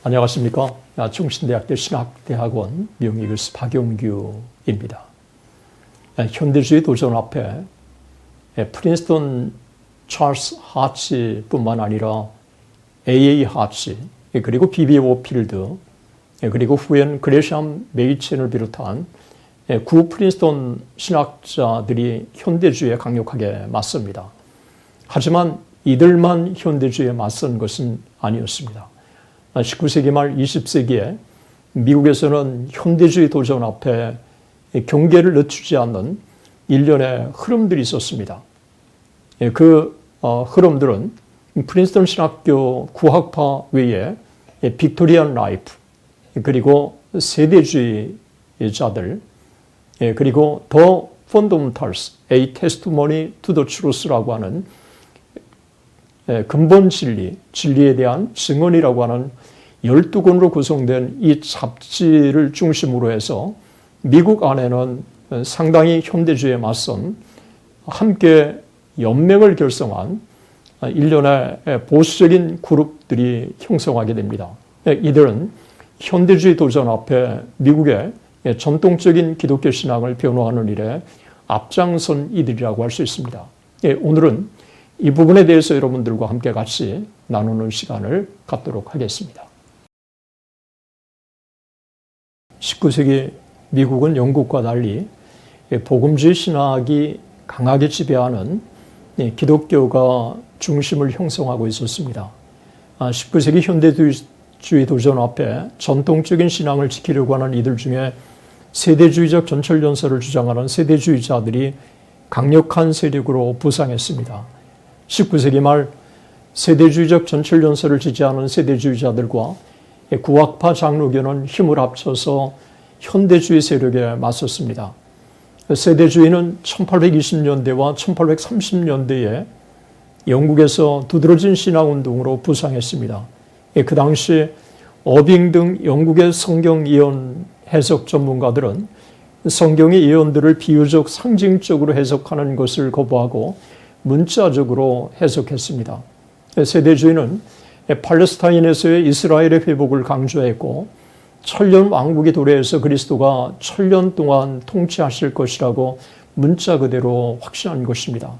안녕하십니까. 충신대학교 신학대학원 명예교수 박용규입니다. 현대주의 도전 앞에 프린스턴 찰스 하치 뿐만 아니라 A.A. 하치, 그리고 B.B. 워필드, 그리고 후엔 그레샴 메이첸을 비롯한 구 프린스턴 신학자들이 현대주의에 강력하게 맞섭니다. 하지만 이들만 현대주의에 맞선 것은 아니었습니다. 19세기 말 20세기에 미국에서는 현대주의 도전 앞에 경계를 늦추지 않는 일련의 흐름들이 있었습니다. 그 흐름들은 프린스턴 신학교 구학파 외에 빅토리안 라이프, 그리고 세대주의자들, 그리고 더 펀더멘탈스, A Testimony to the Truth라고 하는 근본 진리, 진리에 대한 증언이라고 하는 12권으로 구성된 이 잡지를 중심으로 해서 미국 안에는 상당히 현대주의에 맞선 함께 연맹을 결성한 일련의 보수적인 그룹들이 형성하게 됩니다. 이들은 현대주의 도전 앞에 미국의 전통적인 기독교 신앙을 변호하는 일에 앞장선 이들이라고 할 수 있습니다. 오늘은 이 부분에 대해서 여러분들과 함께 같이 나누는 시간을 갖도록 하겠습니다. 19세기 미국은 영국과 달리 복음주의 신학이 강하게 지배하는 기독교가 중심을 형성하고 있었습니다. 19세기 현대주의 도전 앞에 전통적인 신앙을 지키려고 하는 이들 중에 세대주의적 전철연설을 주장하는 세대주의자들이 강력한 세력으로 부상했습니다. 19세기 말 세대주의적 전철연설을 지지하는 세대주의자들과 구학파 장로교는 힘을 합쳐서 현대주의 세력에 맞섰습니다. 세대주의는 1820년대와 1830년대에 영국에서 두드러진 신학운동으로 부상했습니다. 그 당시 어빙 등 영국의 성경 예언 해석 전문가들은 성경의 예언들을 비유적 상징적으로 해석하는 것을 거부하고 문자적으로 해석했습니다. 세대주의는 팔레스타인에서의 이스라엘의 회복을 강조했고 천년 왕국의 도래에서 그리스도가 천년 동안 통치하실 것이라고 문자 그대로 확신한 것입니다.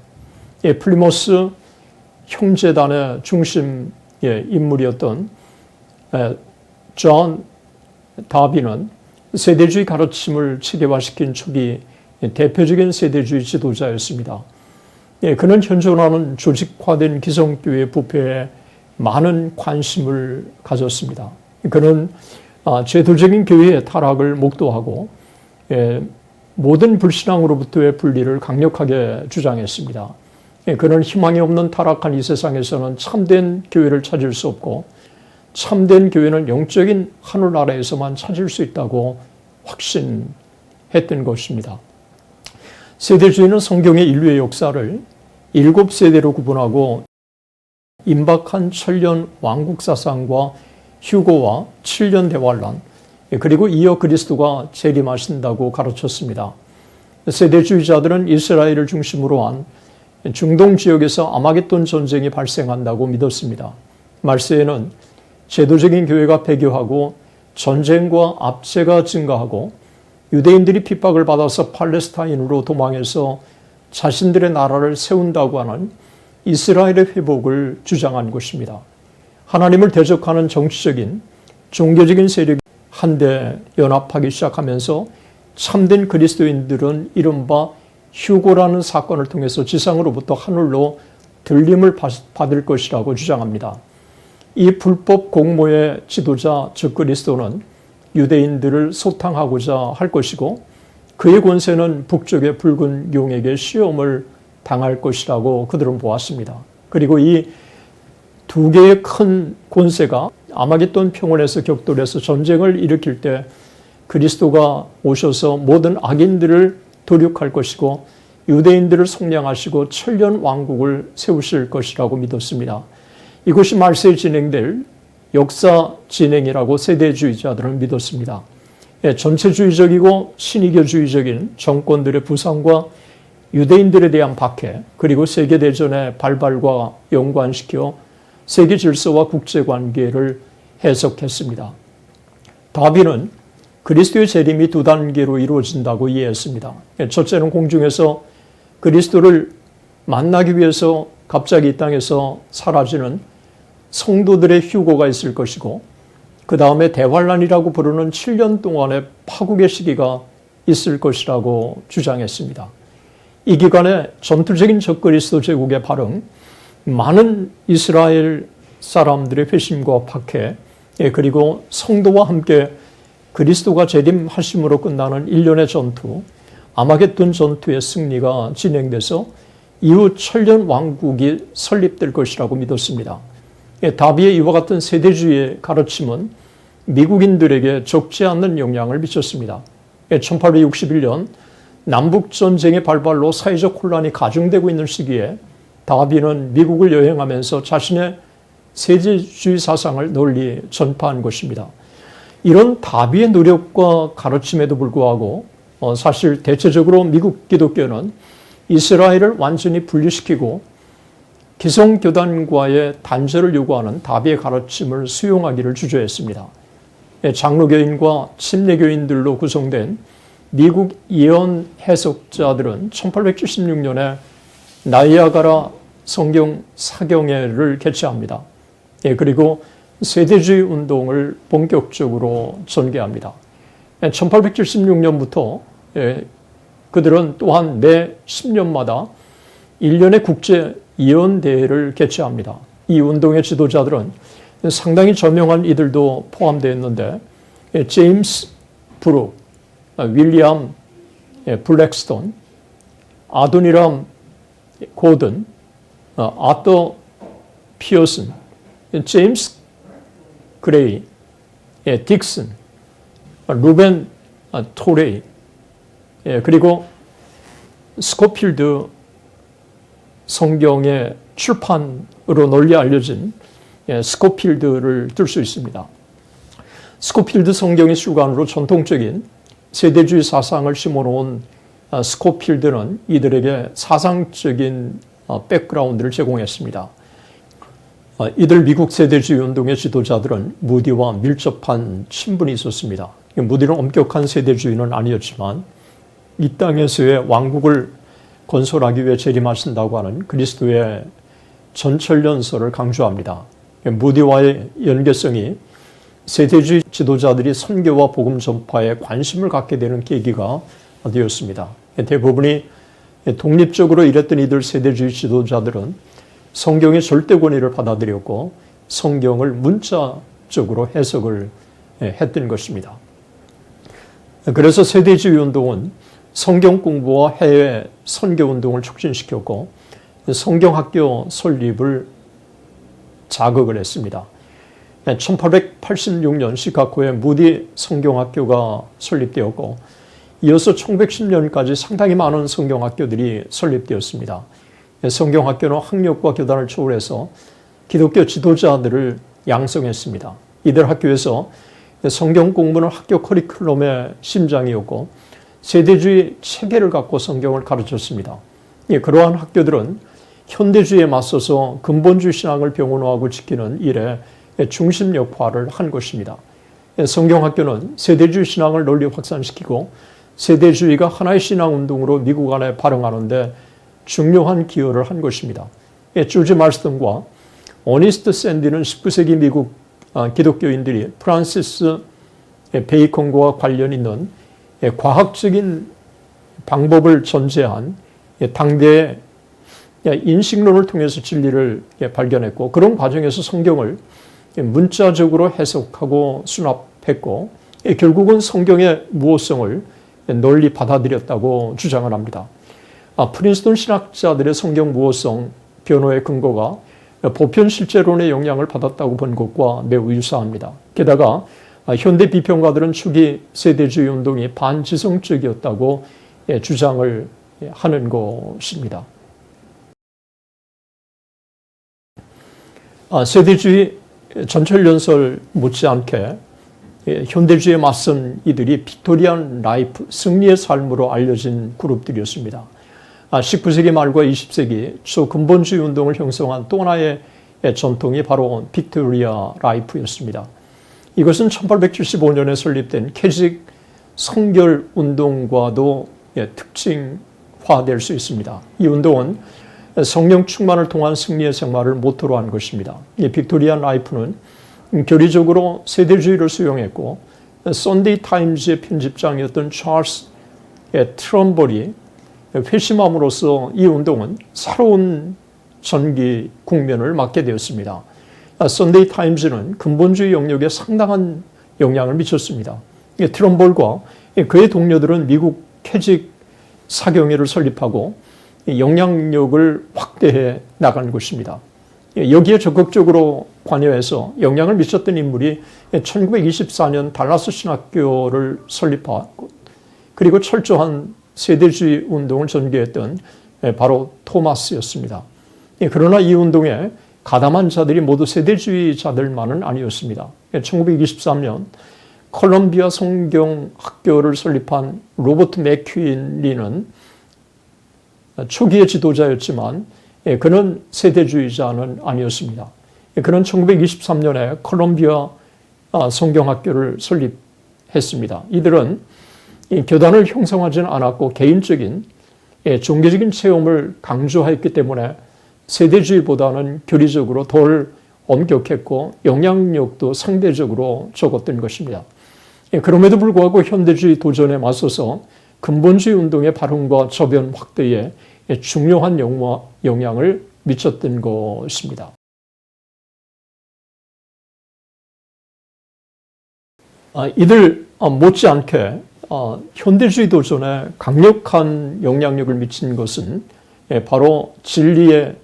플리머스 형제단의 중심 인물이었던 존 다비는 세대주의 가르침을 체계화시킨 초기 대표적인 세대주의 지도자였습니다. 그는 현존하는 조직화된 기성교회 부패에 많은 관심을 가졌습니다. 그는 제도적인 교회의 타락을 목도하고 모든 불신앙으로부터의 분리를 강력하게 주장했습니다. 그는 희망이 없는 타락한 이 세상에서는 참된 교회를 찾을 수 없고 참된 교회는 영적인 하늘나라에서만 찾을 수 있다고 확신했던 것입니다. 세대주의는 성경의 인류의 역사를 7세대로 구분하고 임박한 천년 왕국사상과 휴거와 7년 대환란, 그리고 이어 그리스도가 재림하신다고 가르쳤습니다. 세대주의자들은 이스라엘을 중심으로 한 중동 지역에서 아마겟돈 전쟁이 발생한다고 믿었습니다. 말세에는 제도적인 교회가 폐교하고 전쟁과 압제가 증가하고 유대인들이 핍박을 받아서 팔레스타인으로 도망해서 자신들의 나라를 세운다고 하는 이스라엘의 회복을 주장한 것입니다. 하나님을 대적하는 정치적인, 종교적인 세력이 한데 연합하기 시작하면서 참된 그리스도인들은 이른바 휴거라는 사건을 통해서 지상으로부터 하늘로 들림을 받을 것이라고 주장합니다. 이 불법 공모의 지도자 즉 그리스도는 유대인들을 소탕하고자 할 것이고 그의 권세는 북쪽의 붉은 용에게 시험을 당할 것이라고 그들은 보았습니다. 그리고 이 두 개의 큰 권세가 아마겟돈 평원에서 격돌해서 전쟁을 일으킬 때 그리스도가 오셔서 모든 악인들을 도륙할 것이고 유대인들을 속량하시고 천년 왕국을 세우실 것이라고 믿었습니다. 이것이 말세에 진행될 역사 진행이라고 세대주의자들은 믿었습니다. 전체주의적이고 신의교주의적인 정권들의 부상과 유대인들에 대한 박해, 그리고 세계대전의 발발과 연관시켜 세계 질서와 국제관계를 해석했습니다. 다비는 그리스도의 재림이 두 단계로 이루어진다고 이해했습니다. 첫째는 공중에서 그리스도를 만나기 위해서 갑자기 이 땅에서 사라지는 성도들의 휴거가 있을 것이고, 그 다음에 대환란이라고 부르는 7년 동안의 파국의 시기가 있을 것이라고 주장했습니다. 이 기간에 전투적인 적그리스도 제국의 발흥, 많은 이스라엘 사람들의 회심과 박해, 그리고 성도와 함께 그리스도가 재림하심으로 끝나는 일련의 전투, 아마겟돈 전투의 승리가 진행돼서 이후 천년 왕국이 설립될 것이라고 믿었습니다. 다비의 이와 같은 세대주의의 가르침은 미국인들에게 적지 않는 영향을 미쳤습니다. 1861년 남북전쟁의 발발로 사회적 혼란이 가중되고 있는 시기에 다비는 미국을 여행하면서 자신의 세대주의 사상을 널리 전파한 것입니다. 이런 다비의 노력과 가르침에도 불구하고 사실 대체적으로 미국 기독교는 이스라엘을 완전히 분리시키고 기성교단과의 단절을 요구하는 다비의 가르침을 수용하기를 주저했습니다. 장로교인과 침례교인들로 구성된 미국 예언 해석자들은 1876년에 나이아가라 성경 사경회를 개최합니다. 그리고 세대주의 운동을 본격적으로 전개합니다. 1876년부터 그들은 또한 매 10년마다 1년의 국제 예언대회를 개최합니다. 이 운동의 지도자들은 상당히 저명한 이들도 포함되어 있는데, 제임스 브룩, 윌리엄 블랙스톤, 아도니람 고든, 아더 피어슨, 제임스 그레이, 딕슨, 루벤 토레이, 그리고 스코필드 성경의 출판으로 널리 알려진 스코필드를 들 수 있습니다. 스코필드 성경의 수간으로 전통적인 세대주의 사상을 심어놓은 스코필드는 이들에게 사상적인 백그라운드를 제공했습니다. 이들 미국 세대주의 운동의 지도자들은 무디와 밀접한 친분이 있었습니다. 무디는 엄격한 세대주의는 아니었지만 이 땅에서의 왕국을 건설하기 위해 재림하신다고 하는 그리스도의 전철연설을 강조합니다. 무디와의 연계성이 세대주의 지도자들이 선교와 복음 전파에 관심을 갖게 되는 계기가 되었습니다. 대부분이 독립적으로 일했던 이들 세대주의 지도자들은 성경의 절대 권위를 받아들였고 성경을 문자적으로 해석을 했던 것입니다. 그래서 세대주의 운동은 성경 공부와 해외 선교 운동을 촉진시켰고 성경학교 설립을 자극을 했습니다. 1886년 시카고에 무디 성경학교가 설립되었고 이어서 1910년까지 상당히 많은 성경학교들이 설립되었습니다. 성경학교는 학력과 교단을 초월해서 기독교 지도자들을 양성했습니다. 이들 학교에서 성경 공부는 학교 커리큘럼의 심장이었고 세대주의 체계를 갖고 성경을 가르쳤습니다. 그러한 학교들은 현대주의에 맞서서 근본주의 신앙을 병원화하고 지키는 일에 중심 역할을 한 것입니다. 성경학교는 세대주의 신앙을 널리 확산시키고 세대주의가 하나의 신앙운동으로 미국 안에 발흥하는 데 중요한 기여를 한 것입니다. 조지 말스턴과 어니스트 샌디는 19세기 미국 기독교인들이 프란시스 베이컨과 관련 있는 과학적인 방법을 전제한 당대의 인식론을 통해서 진리를 발견했고 그런 과정에서 성경을 문자적으로 해석하고 수납했고 결국은 성경의 무호성을 널리 받아들였다고 주장을 합니다. 프린스턴 신학자들의 성경 무호성 변호의 근거가 보편 실제론의 영향을 받았다고 본 것과 매우 유사합니다. 게다가 현대 비평가들은 초기 세대주의 운동이 반지성적이었다고 주장을 하는 것입니다. 세대주의 전철연설 못지않게 현대주의에 맞선 이들이 빅토리안 라이프, 승리의 삶으로 알려진 그룹들이었습니다. 19세기 말과 20세기 초 근본주의 운동을 형성한 또 하나의 전통이 바로 빅토리아 라이프였습니다. 이것은 1875년에 설립된 캐직 성결 운동과도 특징화될 수 있습니다. 이 운동은 성령 충만을 통한 승리의 생활을 모토로 한 것입니다. 빅토리아 라이프는 교리적으로 세대주의를 수용했고 썬데이 타임즈의 편집장이었던 찰스 트럼벌이 회심함으로써 이 운동은 새로운 전기 국면을 맞게 되었습니다. 썬데이 타임즈는 근본주의 영역에 상당한 영향을 미쳤습니다. 트럼벌과 그의 동료들은 미국 캐직 사경회를 설립하고 영향력을 확대해 나간 것입니다. 여기에 적극적으로 관여해서 영향을 미쳤던 인물이 1924년 달라스 신학교를 설립하고 그리고 철저한 세대주의 운동을 전개했던 바로 토마스였습니다. 그러나 이 운동에 가담한 자들이 모두 세대주의자들만은 아니었습니다. 1923년 콜럼비아 성경학교를 설립한 로버트 맥퀸리는 초기의 지도자였지만 그는 세대주의자는 아니었습니다. 그는 1923년에 콜럼비아 성경학교를 설립했습니다. 이들은 교단을 형성하지는 않았고 개인적인 종교적인 체험을 강조했기 때문에 세대주의보다는 교리적으로 덜 엄격했고 영향력도 상대적으로 적었던 것입니다. 그럼에도 불구하고 현대주의 도전에 맞서서 근본주의 운동의 발흥과 저변 확대에 중요한 영향을 미쳤던 것입니다. 이들 못지않게 현대주의 도전에 강력한 영향력을 미친 것은 바로 진리에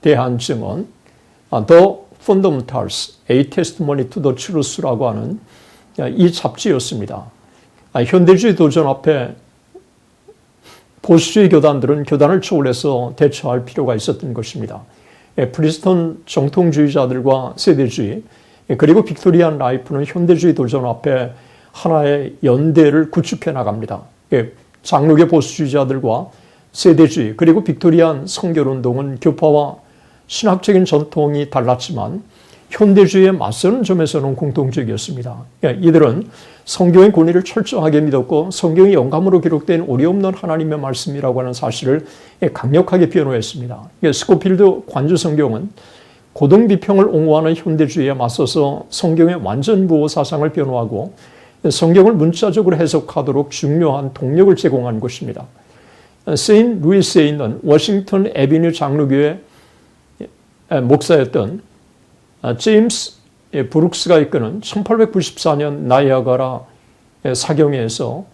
대한 증언, The Fundamentals, A Testimony to the Truth라고 하는 이 잡지였습니다. 현대주의 도전 앞에 보수주의 교단들은 교단을 초월해서 대처할 필요가 있었던 것입니다. 프린스턴 정통주의자들과 세대주의, 그리고 빅토리안 라이프는 현대주의 도전 앞에 하나의 연대를 구축해 나갑니다. 장로교 보수주의자들과 세대주의, 그리고 빅토리안 성결운동은 교파와 신학적인 전통이 달랐지만 현대주의에 맞서는 점에서는 공통적이었습니다. 이들은 성경의 권위를 철저하게 믿었고 성경이 영감으로 기록된 오류없는 하나님의 말씀이라고 하는 사실을 강력하게 변호했습니다. 스코필드 관주성경은 고등비평을 옹호하는 현대주의에 맞서서 성경의 완전부호 사상을 변호하고 성경을 문자적으로 해석하도록 중요한 동력을 제공한 것입니다. 세인 루이스에 있는 워싱턴 애비뉴 장로교의 목사였던 제임스 브룩스가 이끄는 1894년 나이아가라 사경회에서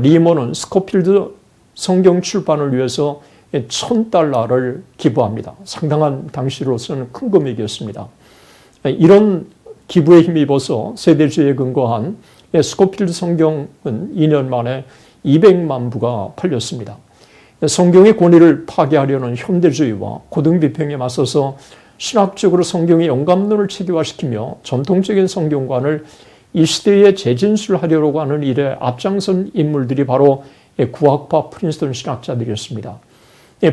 리먼은 스코필드 성경 출판을 위해서 $1,000를 기부합니다. 상당한 당시로서는 큰 금액이었습니다. 이런 기부에 힘입어서 세대주의에 근거한 스코필드 성경은 2년 만에 200만 부가 팔렸습니다. 성경의 권위를 파괴하려는 현대주의와 고등비평에 맞서서 신학적으로 성경의 영감론을 체계화시키며 전통적인 성경관을 이 시대에 재진술하려고 하는 일에 앞장선 인물들이 바로 구학파 프린스턴 신학자들이었습니다.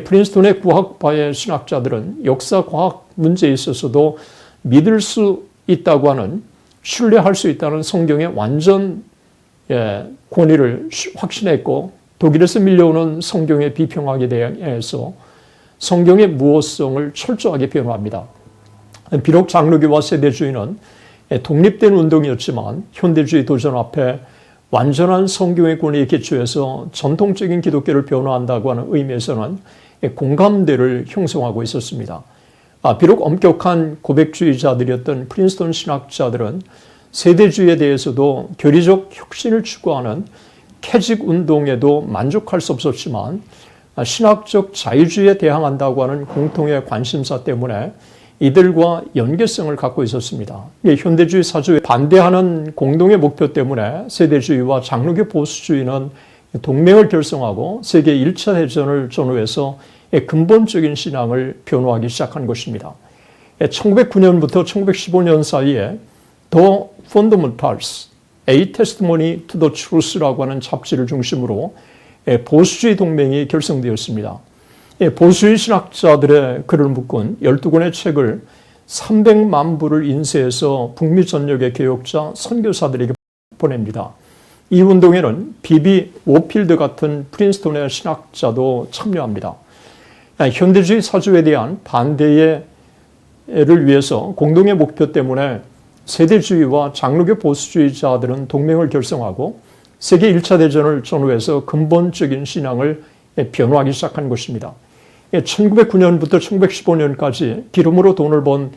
프린스턴의 구학파의 신학자들은 역사 과학 문제에 있어서도 믿을 수 있다고 하는, 신뢰할 수 있다는 성경의 완전 권위를 확신했고 독일에서 밀려오는 성경의 비평학에 대해서 성경의 무호성을 철저하게 변호합니다. 비록 장로교와 세대주의는 독립된 운동이었지만 현대주의 도전 앞에 완전한 성경의 권위에 기초해서 전통적인 기독교를 변호한다고 하는 의미에서는 공감대를 형성하고 있었습니다. 비록 엄격한 고백주의자들이었던 프린스턴 신학자들은 세대주의에 대해서도 교리적 혁신을 추구하는 캐직 운동에도 만족할 수 없었지만 신학적 자유주의에 대항한다고 하는 공통의 관심사 때문에 이들과 연계성을 갖고 있었습니다. 현대주의 사주에 반대하는 공동의 목표 때문에 세대주의와 장로교 보수주의는 동맹을 결성하고 세계 1차 대전을 전후해서 근본적인 신앙을 변호하기 시작한 것입니다. 1909년부터 1915년 사이에 The Fundamentals, A Testimony to the Truth라고 하는 잡지를 중심으로 보수주의 동맹이 결성되었습니다. 보수주의 신학자들의 글을 묶은 12권의 책을 300만 불을 인쇄해서 북미 전역의 교역자, 선교사들에게 보냅니다. 이 운동에는 비비 오필드 같은 프린스톤의 신학자도 참여합니다. 현대주의 사주에 대한 반대를 위해서 공동의 목표 때문에 세대주의와 장로교 보수주의자들은 동맹을 결성하고 세계 1차 대전을 전후해서 근본적인 신앙을 변화하기 시작한 것입니다. 1909년부터 1915년까지 기름으로 돈을 번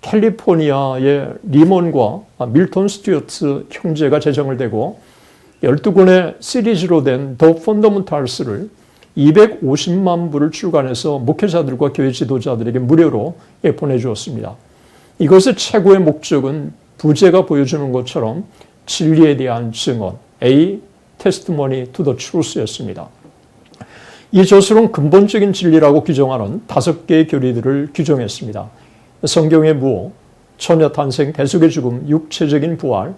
캘리포니아의 리먼과 밀턴 스튜어트 형제가 제정을 되고 12권의 시리즈로 된 더 펀더먼탈스를 250만 부를 출간해서 목회자들과 교회 지도자들에게 무료로 보내주었습니다. 이것의 최고의 목적은 부제가 보여주는 것처럼 진리에 대한 증언, A testimony to the truth였습니다. 이 저술은 근본적인 진리라고 규정하는 5개의 교리들을 규정했습니다. 성경의 무호, 처녀 탄생, 대속의 죽음, 육체적인 부활,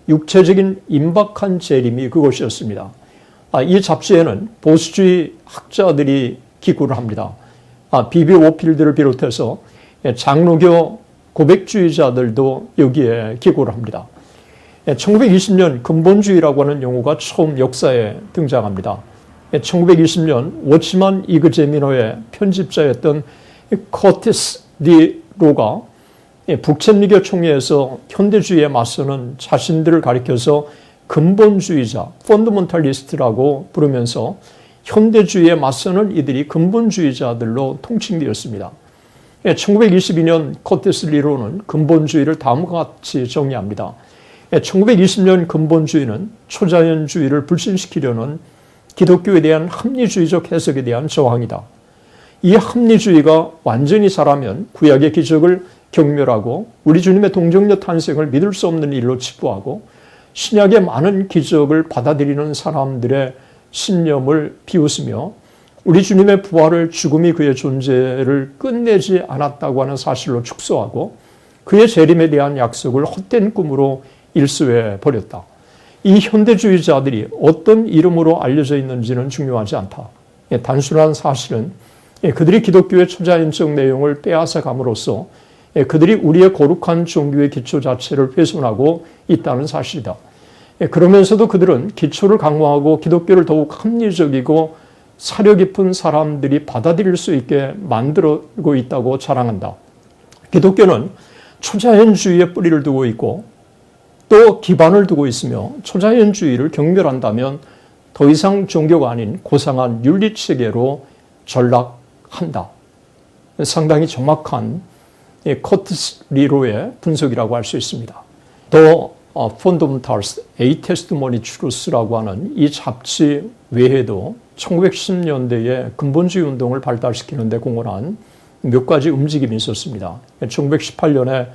육체적인 임박한 재림이 그것이었습니다. 이 잡지에는 보수주의 학자들이 기고를 합니다. 비비 오필드를 비롯해서 장로교 고백주의자들도 여기에 기고를 합니다. 1920년 근본주의라고 하는 용어가 처음 역사에 등장합니다. 1920년 워치만 이그제미너의 편집자였던 커티스 디 로가 북천리교 총회에서 현대주의에 맞서는 자신들을 가리켜서 근본주의자, 펀더먼탈리스트라고 부르면서 현대주의에 맞서는 이들이 근본주의자들로 통칭되었습니다. 1922년 커티스 리로는 근본주의를 다음과 같이 정의합니다. 1920년 근본주의는 초자연주의를 불신시키려는 기독교에 대한 합리주의적 해석에 대한 저항이다. 이 합리주의가 완전히 자라면 구약의 기적을 경멸하고 우리 주님의 동정녀 탄생을 믿을 수 없는 일로 치부하고 신약의 많은 기적을 받아들이는 사람들의 신념을 비웃으며 우리 주님의 부활을 죽음이 그의 존재를 끝내지 않았다고 하는 사실로 축소하고 그의 재림에 대한 약속을 헛된 꿈으로 일수해 버렸다. 이 현대주의자들이 어떤 이름으로 알려져 있는지는 중요하지 않다. 단순한 사실은 그들이 기독교의 초자연적 내용을 빼앗아 감으로써 그들이 우리의 거룩한 종교의 기초 자체를 훼손하고 있다는 사실이다. 그러면서도 그들은 기초를 강화하고 기독교를 더욱 합리적이고 사려 깊은 사람들이 받아들일 수 있게 만들고 있다고 자랑한다. 기독교는 초자연주의에 뿌리를 두고 있고 또 기반을 두고 있으며 초자연주의를 경멸한다면 더 이상 종교가 아닌 고상한 윤리체계로 전락한다. 상당히 정확한 커티스 리로의 분석이라고 할 수 있습니다. 더 펀더먼탈스, A 테스티모니 트루스라고 하는 이 잡지 외에도 1910년대에 근본주의 운동을 발달시키는 데 공헌한 몇 가지 움직임이 있었습니다. 1918년에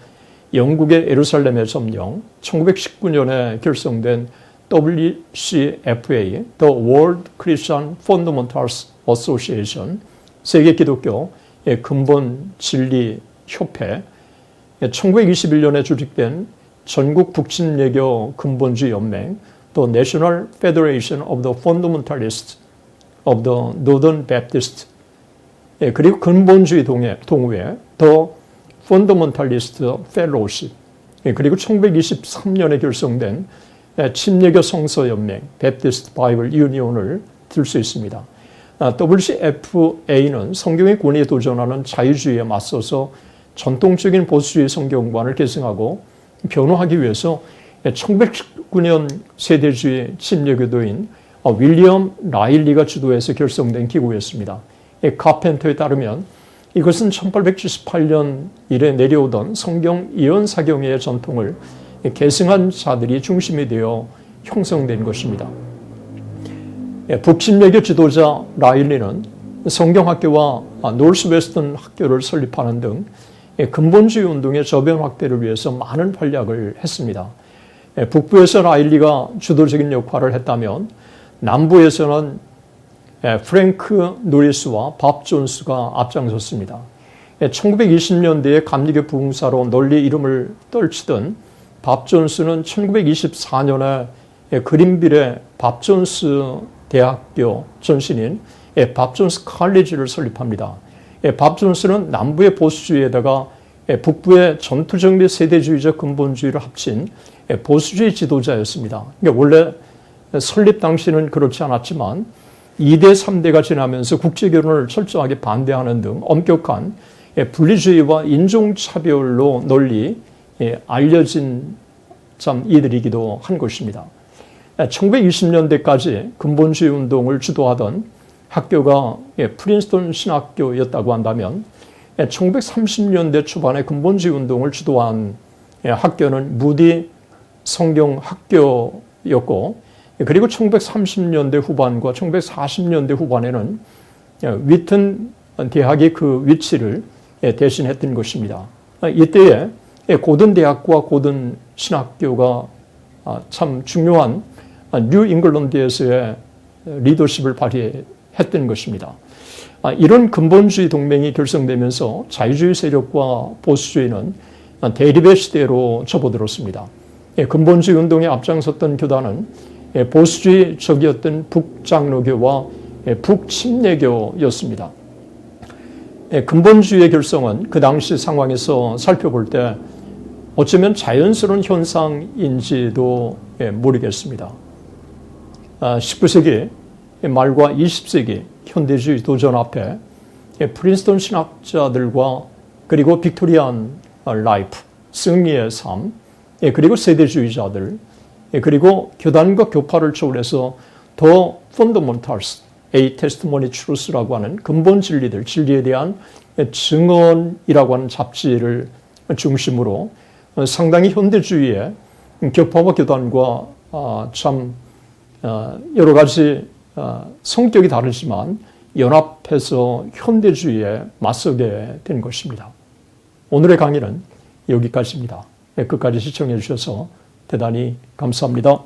영국의 예루살렘의 점령, 1919년에 결성된 WCFA, The World Christian Fundamentals Association, 세계 기독교 근본 진리 협회, 1921년에 조직된 전국 북침예교 근본주의 연맹, 또 National Federation of the Fundamentalists of the Northern Baptist, 그리고 근본주의 동회, The Fundamentalist Fellowship, 그리고 1923년에 결성된 침례교 성서연맹, Baptist Bible Union을 들 수 있습니다. WCFA는 성경의 권위에 도전하는 자유주의에 맞서서 전통적인 보수주의 성경관을 계승하고 변호하기 위해서 1919년 세대주의 침례교도인 윌리엄 라일리가 주도해서 결성된 기구였습니다. 카펜터에 따르면 이것은 1878년 이래 내려오던 성경 예언사경의 전통을 계승한 자들이 중심이 되어 형성된 것입니다. 북침례교 지도자 라일리는 성경학교와 노스웨스턴 학교를 설립하는 등 근본주의 운동의 저변 확대를 위해서 많은 활약을 했습니다. 북부에서 라일리가 주도적인 역할을 했다면 남부에서는 프랭크 노리스와 밥 존스가 앞장섰습니다. 1920년대에 감리교 부흥사로 널리 이름을 떨치던 밥 존스는 1924년에 그린빌의 밥 존스 대학교 전신인 밥 존스 칼리지를 설립합니다. 밥 존스는 남부의 보수주의에다가 북부의 전투적 및 세대주의적 근본주의를 합친 보수주의 지도자였습니다. 그러니까 원래 설립 당시는 그렇지 않았지만 2대, 3대가 지나면서 국제결혼을 철저하게 반대하는 등 엄격한 분리주의와 인종차별로 널리 알려진 참 이들이기도 한 것입니다. 1920년대까지 근본주의 운동을 주도하던 학교가 프린스턴 신학교였다고 한다면 1930년대 초반에 근본주의 운동을 주도한 학교는 무디 성경학교였고, 그리고 1930년대 후반과 1940년대 후반에는 위튼 대학이 그 위치를 대신했던 것입니다. 이때에 고든대학과 고든신학교가 참 중요한 뉴 잉글랜드에서의 리더십을 발휘했던 것입니다. 이런 근본주의 동맹이 결성되면서 자유주의 세력과 보수주의는 대립의 시대로 접어들었습니다. 근본주의 운동에 앞장섰던 교단은 보수주의적이었던 북장로교와 북침례교였습니다. 근본주의의 결성은 그 당시 상황에서 살펴볼 때 어쩌면 자연스러운 현상인지도 모르겠습니다. 19세기 말과 20세기 현대주의 도전 앞에 프린스턴 신학자들과 그리고 빅토리안 라이프, 승리의 삶, 그리고 세대주의자들, 그리고 교단과 교파를 초월해서 더 펀더먼탈스, A Testimony Truth라고 하는 근본 진리들, 진리에 대한 증언이라고 하는 잡지를 중심으로 상당히 현대주의의 교파와 교단과 참 여러 가지 성격이 다르지만 연합해서 현대주의에 맞서게 된 것입니다. 오늘의 강의는 여기까지입니다. 끝까지 시청해 주셔서 대단히 감사합니다.